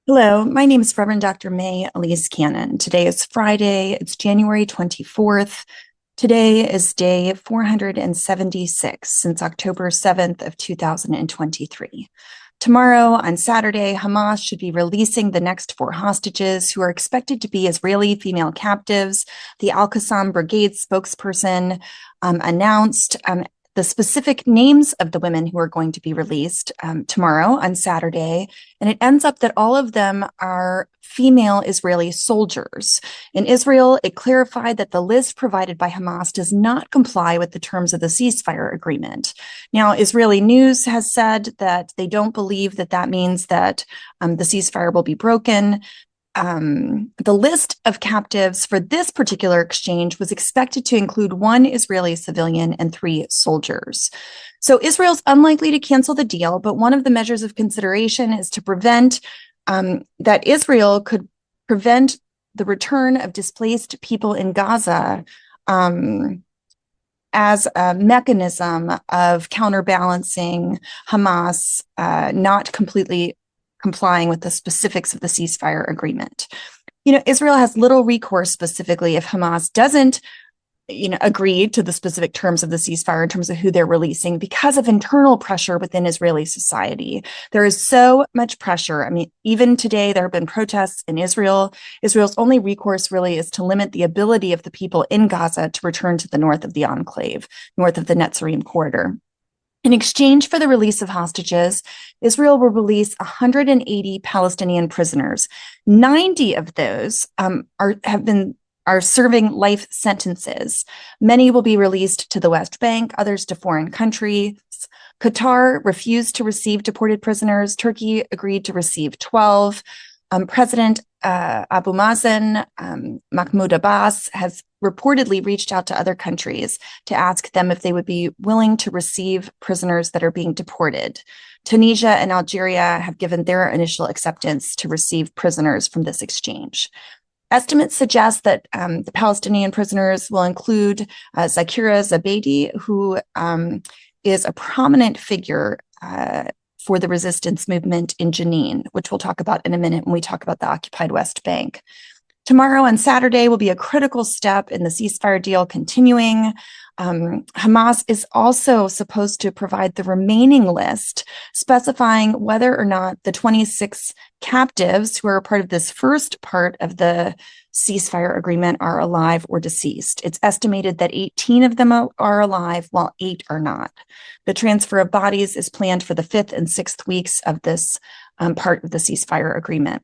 Hello, my name is Reverend Dr. May Elise Cannon. Today is Friday, it's January 24th. Today is day 476 since October 7th of 2023. Tomorrow, on Saturday, Hamas should be releasing the next four hostages who are expected to be Israeli female captives. The Al-Qassam Brigade spokesperson announced the specific names of the women who are going to be released tomorrow on Saturday. And it ends up that all of them are female Israeli soldiers. In Israel, it clarified that the list provided by Hamas does not comply with the terms of the ceasefire agreement. Now, Israeli news has said that they don't believe that that means that the ceasefire will be broken. The list of captives for this particular exchange was expected to include one Israeli civilian and three soldiers. So Israel's unlikely to cancel the deal, but one of the measures of consideration is to prevent that Israel could prevent the return of displaced people in Gaza as a mechanism of counterbalancing Hamas not completely complying with the specifics of the ceasefire agreement. Israel has little recourse specifically if Hamas doesn't, agree to the specific terms of the ceasefire in terms of who they're releasing because of internal pressure within Israeli society. There is so much pressure. I mean, even today, there have been protests in Israel. Israel's only recourse really is to limit the ability of the people in Gaza to return to the north of the enclave, north of the Netzarim corridor. In exchange for the release of hostages, Israel will release 180 Palestinian prisoners. 90 of those are serving life sentences. Many will be released to the West Bank, others to foreign countries. Qatar refused to receive deported prisoners. Turkey agreed to receive 12. President Abu Mazen, Mahmoud Abbas, has reportedly reached out to other countries to ask them if they would be willing to receive prisoners that are being deported. Tunisia and Algeria have given their initial acceptance to receive prisoners from this exchange. Estimates suggest that the Palestinian prisoners will include Zakira Zabedi, who is a prominent figure for the resistance movement in Jenin, which we'll talk about in a minute when we talk about the occupied West Bank. Tomorrow and Saturday will be a critical step in the ceasefire deal continuing. Hamas is also supposed to provide the remaining list, specifying whether or not the 26 captives who are a part of this first part of the ceasefire agreement are alive or deceased. It's estimated that 18 of them are alive, while 8 are not. The transfer of bodies is planned for the 5th and 6th weeks of this part of the ceasefire agreement.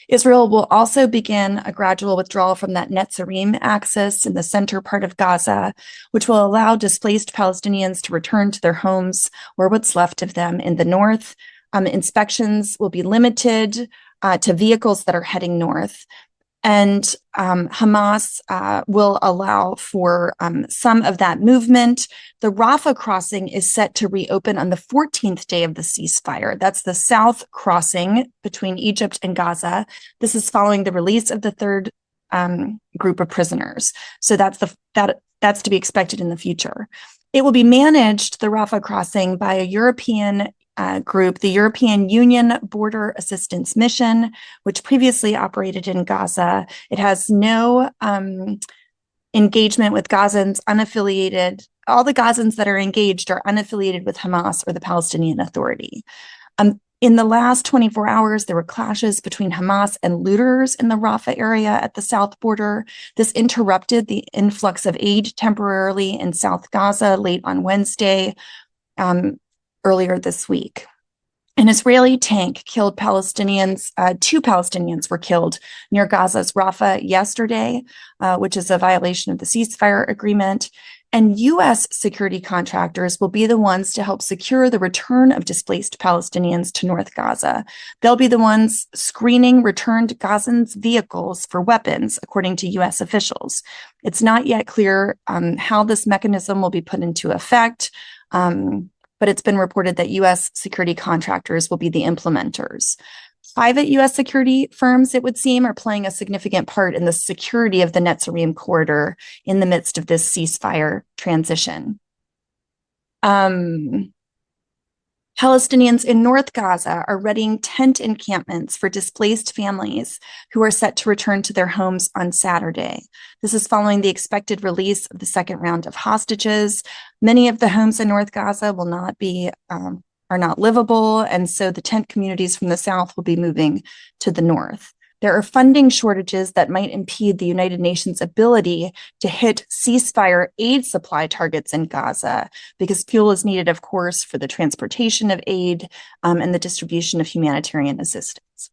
Israel will also begin a gradual withdrawal from that Netzarim axis in the center part of Gaza, which will allow displaced Palestinians to return to their homes or what's left of them in the north. Inspections will be limited to vehicles that are heading north. And Hamas will allow for some of that movement. The Rafah crossing is set to reopen on the 14th day of the ceasefire. That's the south crossing between Egypt and Gaza. This is following the release of the third group of prisoners. So that's to be expected in the future. It will be managed, the Rafah crossing, by a European group, the European Union Border Assistance Mission, which previously operated in Gaza. It has no engagement with Gazans unaffiliated. All the Gazans that are engaged are unaffiliated with Hamas or the Palestinian Authority. In the last 24 hours, there were clashes between Hamas and looters in the Rafah area at the south border. This interrupted the influx of aid temporarily in South Gaza late on Wednesday. Earlier this week. An Israeli tank killed Palestinians. 2 Palestinians were killed near Gaza's Rafah yesterday, which is a violation of the ceasefire agreement. And U.S. security contractors will be the ones to help secure the return of displaced Palestinians to North Gaza. They'll be the ones screening returned Gazans' vehicles for weapons, according to U.S. officials. It's not yet clear how this mechanism will be put into effect. But it's been reported that U.S. security contractors will be the implementers. Private U.S. security firms, it would seem, are playing a significant part in the security of the Netzarim corridor in the midst of this ceasefire transition. Palestinians in North Gaza are readying tent encampments for displaced families who are set to return to their homes on Saturday. This is following the expected release of the second round of hostages. Many of the homes in North Gaza will not be are not livable, and so the tent communities from the south will be moving to the north. There are funding shortages that might impede the United Nations' ability to hit ceasefire aid supply targets in Gaza, because fuel is needed, of course, for the transportation of aid and the distribution of humanitarian assistance.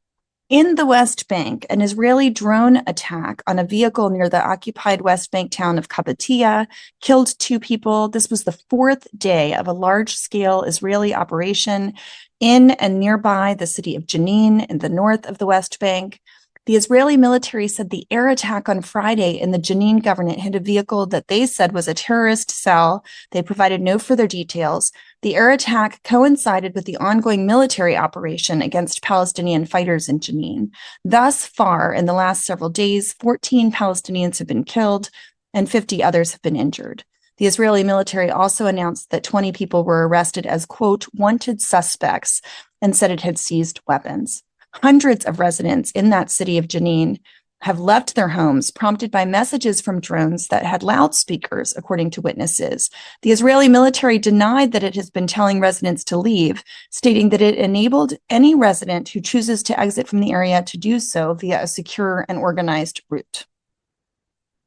In the West Bank, an Israeli drone attack on a vehicle near the occupied West Bank town of Kabatia killed 2 people. This was the 4th day of a large-scale Israeli operation in and nearby the city of Jenin in the north of the West Bank. The Israeli military said the air attack on Friday in the Jenin governorate hit a vehicle that they said was a terrorist cell. They provided no further details. The air attack coincided with the ongoing military operation against Palestinian fighters in Jenin. Thus far, in the last several days, 14 Palestinians have been killed and 50 others have been injured. The Israeli military also announced that 20 people were arrested as, quote, wanted suspects, and said it had seized weapons. Hundreds of residents in that city of Jenin have left their homes, prompted by messages from drones that had loudspeakers, according to witnesses. The Israeli military denied that it has been telling residents to leave, stating that it enabled any resident who chooses to exit from the area to do so via a secure and organized route.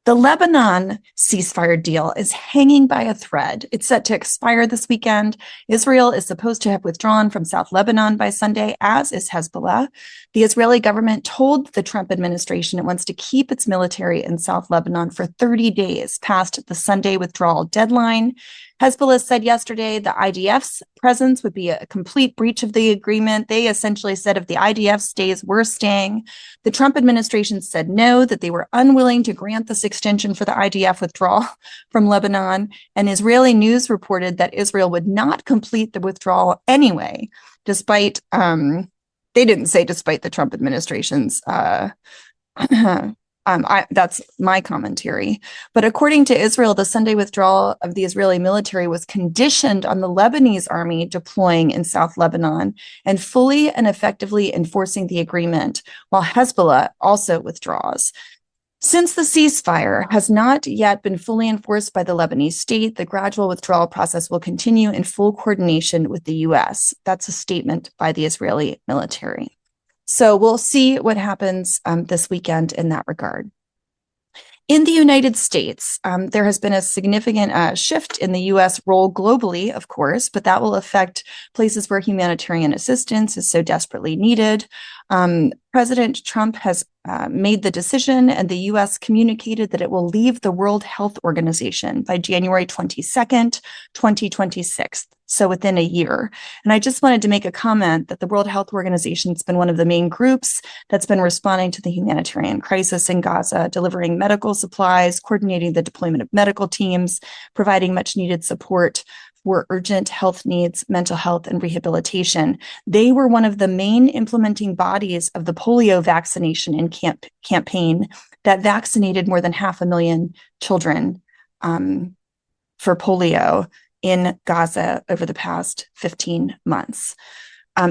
The Lebanon ceasefire deal is hanging by a thread. It's set to expire this weekend. Israel is supposed to have withdrawn from South Lebanon by Sunday, as is Hezbollah. The Israeli government told the Trump administration it wants to keep its military in South Lebanon for 30 days past the Sunday withdrawal deadline. Hezbollah said yesterday the IDF's presence would be a complete breach of the agreement. They essentially said if the IDF stays, we're staying. The Trump administration said no, that they were unwilling to grant this extension for the IDF withdrawal from Lebanon. And Israeli news reported that Israel would not complete the withdrawal anyway, despite, they didn't say despite the Trump administration's that's my commentary. But according to Israel, the Sunday withdrawal of the Israeli military was conditioned on the Lebanese army deploying in South Lebanon and fully and effectively enforcing the agreement, while Hezbollah also withdraws. Since the ceasefire has not yet been fully enforced by the Lebanese state, the gradual withdrawal process will continue in full coordination with the U.S. That's a statement by the Israeli military. So we'll see what happens this weekend in that regard. In the United States, there has been a significant shift in the U.S. role globally, of course, but that will affect places where humanitarian assistance is so desperately needed. President Trump has made the decision, and the U.S. communicated that it will leave the World Health Organization by January 22nd, 2026, so within a year. And I just wanted to make a comment that the World Health Organization has been one of the main groups that's been responding to the humanitarian crisis in Gaza, delivering medical supplies, coordinating the deployment of medical teams, providing much needed support for urgent health needs, mental health, and rehabilitation. They were one of the main implementing bodies of the polio vaccination campaign that vaccinated more than 500,000 children for polio in Gaza over the past 15 months.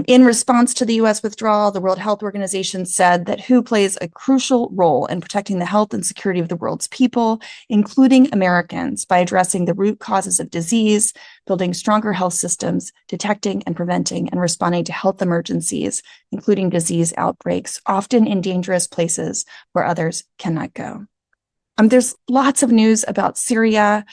In response to the U.S. withdrawal, the World Health Organization said that WHO plays a crucial role in protecting the health and security of the world's people, including Americans, by addressing the root causes of disease, building stronger health systems, detecting and preventing and responding to health emergencies, including disease outbreaks, often in dangerous places where others cannot go. There's lots of news about Syria.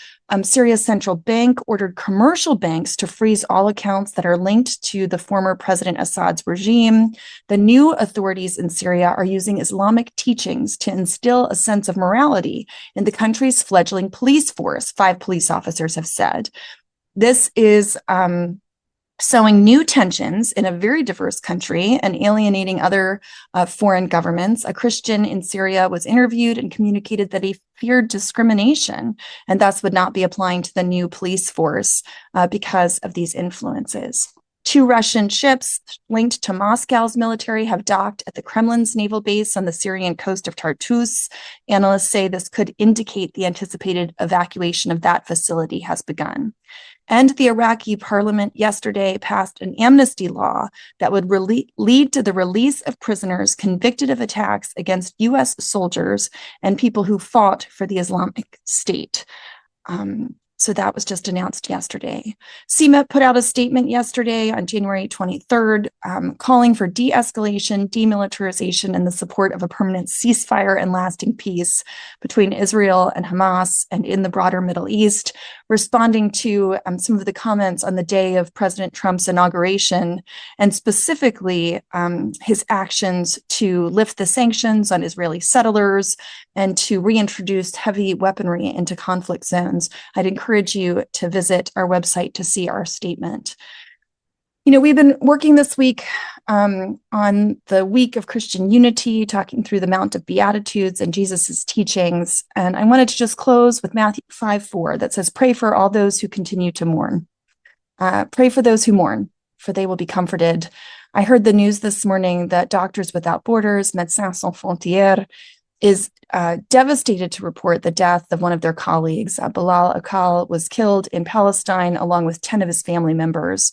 Syria's central bank ordered commercial banks to freeze all accounts that are linked to the former President Assad's regime. The new authorities in Syria are using Islamic teachings to instill a sense of morality in the country's fledgling police force, 5 police officers have said. This is sowing new tensions in a very diverse country and alienating other foreign governments. A Christian in Syria was interviewed and communicated that he feared discrimination and thus would not be applying to the new police force because of these influences. 2 Russian ships linked to Moscow's military have docked at the Kremlin's naval base on the Syrian coast of Tartus. Analysts say this could indicate the anticipated evacuation of that facility has begun. And the Iraqi parliament yesterday passed an amnesty law that would lead to the release of prisoners convicted of attacks against U.S. soldiers and people who fought for the Islamic State. So that was just announced yesterday. CMEP put out a statement yesterday on January 23rd, calling for de-escalation, demilitarization, and the support of a permanent ceasefire and lasting peace between Israel and Hamas and in the broader Middle East, responding to some of the comments on the day of President Trump's inauguration, and specifically his actions to lift the sanctions on Israeli settlers and to reintroduce heavy weaponry into conflict zones. I'd encourage you to visit our website to see our statement. You know, we've been working this week on the week of Christian unity, talking through the Mount of Beatitudes and Jesus's teachings. And I wanted to just close with Matthew 5:4 that says, "Pray for all those who continue to mourn." Pray for those who mourn, for they will be comforted. I heard the news this morning that Doctors Without Borders, Médecins Sans Frontières, is devastated to report the death of one of their colleagues. Bilal Akal was killed in Palestine along with 10 of his family members.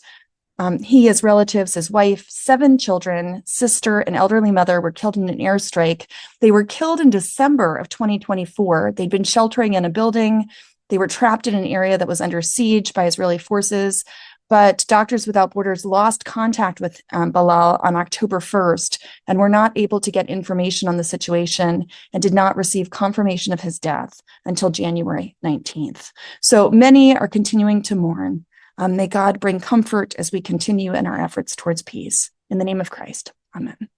He, his relatives, his wife, 7 children, sister, and elderly mother were killed in an airstrike. They were killed in December of 2024. They'd been sheltering in a building. They were trapped in an area that was under siege by Israeli forces. But Doctors Without Borders lost contact with Bilal on October 1st and were not able to get information on the situation and did not receive confirmation of his death until January 19th. So many are continuing to mourn. May God bring comfort as we continue in our efforts towards peace. In the name of Christ, amen.